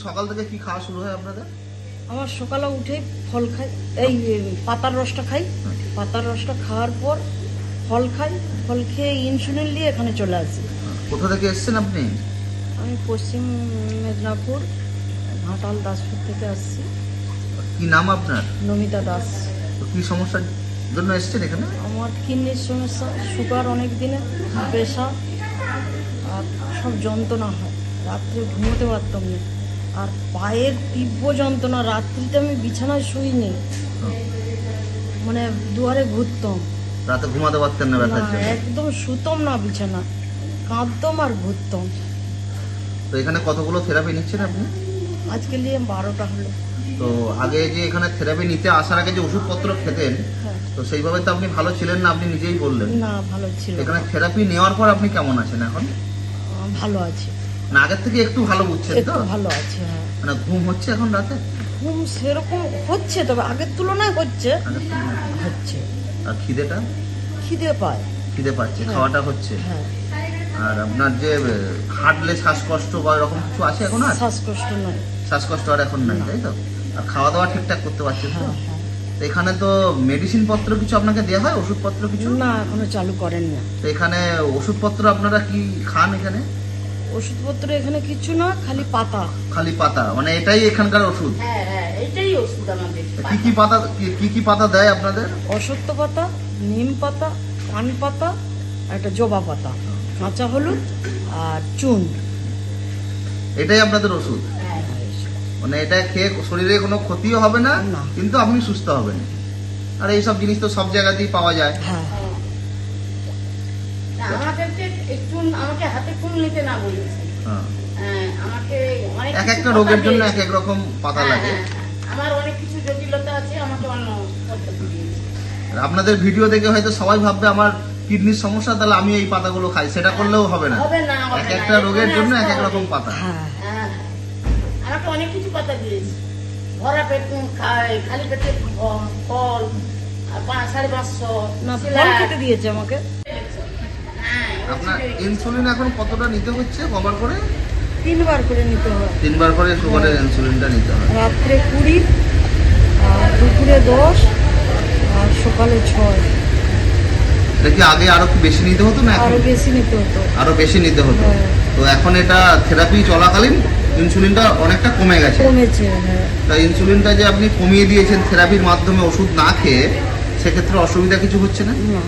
সকাল থেকে কি খাওয়া শুরু হয় আপনাদের? আমার সকালে উঠে ফল খাই, এই পাতার রসটা খাই, পাতার রসটা খাওয়ার পর ফল খাই, ফল খেয়ে ইনসুলিন নিয়ে এখানে চলে আসি। কোথা থেকে এসেছেন আপনি? আমি পশ্চিম মেদিনীপুর ঘাটাল দাসপুর থেকে আসছি। কি নাম আপনার? নমিতা দাস। তো কি সমস্যার জন্য এসেছেন এখানে? আমার কিডনির সমস্যা, সুগার অনেক দিনে, পেশা আর সব যন্ত্রণা হয়, রাত্রে ঘুমোতে পারতাম না, আর পায়ের তীব্র যন্ত্রণা, রাত্রিতে আমি বিছানায় শুইনি, মানে দুয়ারে ঘুরতাম, রাতে ঘুমাতে পারতেন না ব্যথার না জন্য? একদম শুতম না, বিছানা কাঁদতাম আর ঘুরতাম। তো এখানে কতগুলো থেরাপি নিচ্ছেন আপনি? আজকে নিয়ে 12টা হলো। তো আগে যে এখানে থেরাপি নিতে আসার আগে যে ওষুধপত্র খেতেন, হ্যাঁ, তো সেইভাবে তো আপনি ভালো ছিলেন না, আপনি নিজেই বললেন। না ভালো ছিল, এখানে থেরাপি নেওয়ার পর আপনি কেমন আছেন এখন? ভালো আছে, না আগের থেকে একটু ভালো বুঝছেন তো? একটু ভালো আছে। হ্যাঁ, মানে ঘুম হচ্ছে এখন রাতে? ঘুম সেরকম হচ্ছে, তবে আগের তুলনায় হচ্ছে। আগের তুলনায়? হচ্ছে, আর খিদেটা? খিদে পায়। খিদে পাচ্ছে, হ্যাঁ। খাওয়াটা হচ্ছে। হ্যাঁ, আর আপনার যে হাঁটলে শ্বাসকষ্ট বা এরকম কিছু আছে এখন আর? শ্বাসকষ্ট নয়। শ্বাসকষ্ট আর এখন নাই, তাই তো? আর খাওয়া দাওয়া ঠিকঠাক করতে পারছেন তো? হ্যাঁ, হ্যাঁ। তো এখানে তো মেডিসিন পত্র কিছু আপনাকে দেওয়া হয়, ওষুধপত্র কিছু? না এখনো চালু করেন না। তো এখানে ওষুধপত্র আপনারা কি খান এখানে? ওষুধপত্র এখানে কিছু না, খালি পাতা। খালি পাতা, মানে এটাই এখানকার ওষুধ? হ্যাঁ হ্যাঁ এটাই ওষুধ আমাদের। কি কি পাতা, কি কি পাতা দেয় আপনাদের? অশ্বত্থ পাতা, নিম পাতা, পান পাতা, আর একটা জবা পাতা, কাঁচা হলুদ আর চুন। এটাই আপনাদের ওষুধ? হ্যাঁ মানে এটা খেয়ে শরীরে কোনো ক্ষতিও হবে না, না। কিন্তু আপনি সুস্থ হবেন। আর এইসব জিনিস তো সব জায়গাতেই পাওয়া যায়। হ্যাঁ, না, আমাদেরকে একটু আমাকে হাতে ফুল নিতে না বলেছে। হ্যাঁ। আমাকে অনেক এক কিছু একটা পাতা রোগের জন্য দিয়েছে। এক এক রকম পাতা হ্যাঁ, লাগে। হ্যাঁ, হ্যাঁ। আমার অনেক কিছু জটিলতা আছে, আমাকে অন্য পদ্ধতি দিয়েছে। আর আপনাদের ভিডিও দেখে হয়তো সবাই ভাববে আমার কিডনির সমস্যা, তাহলে আমি এই পাতাগুলো খাই, সেটা করলেও হবে না। হবে না, হবে এক না। একটা রোগের এখানে জন্য এক আসতে এক হবে। রকম পাতা। হ্যাঁ, হ্যাঁ, আমাকে অনেক কিছু পাতা দিয়েছে। ভরা পেট খায়, খালি পেটে ফল, আর 550 না ফল সিলাক। খেতে দিয়েছে আমাকে। হ্যাঁ, আপনার ইনসুলিন এখন কতটা নিতে হচ্ছে কভার করে? 3বার করে নিতে হয়, 3বার করে সুগারের ইনসুলিনটা নিতে হয়। রাত্রে 20, আর দুপুরে 10, আর সকালে 6। দেখি আগে আরো কি বেশি নিতে হতো না এখন? আরো বেশি নিতে হতো। আরো বেশি নিতে হতো। হ্যাঁ। তো এখন এটা থেরাপি চলাকালীন ইনসুলিনটা অনেকটা কমে গেছে। কমেছে। হ্যাঁ, তা ইনসুলিনটা যে আপনি কমিয়ে দিয়েছেন থেরাপির মাধ্যমে ওষুধ না খেয়ে, সেক্ষেত্রে অসুবিধা কিছু হচ্ছে না? না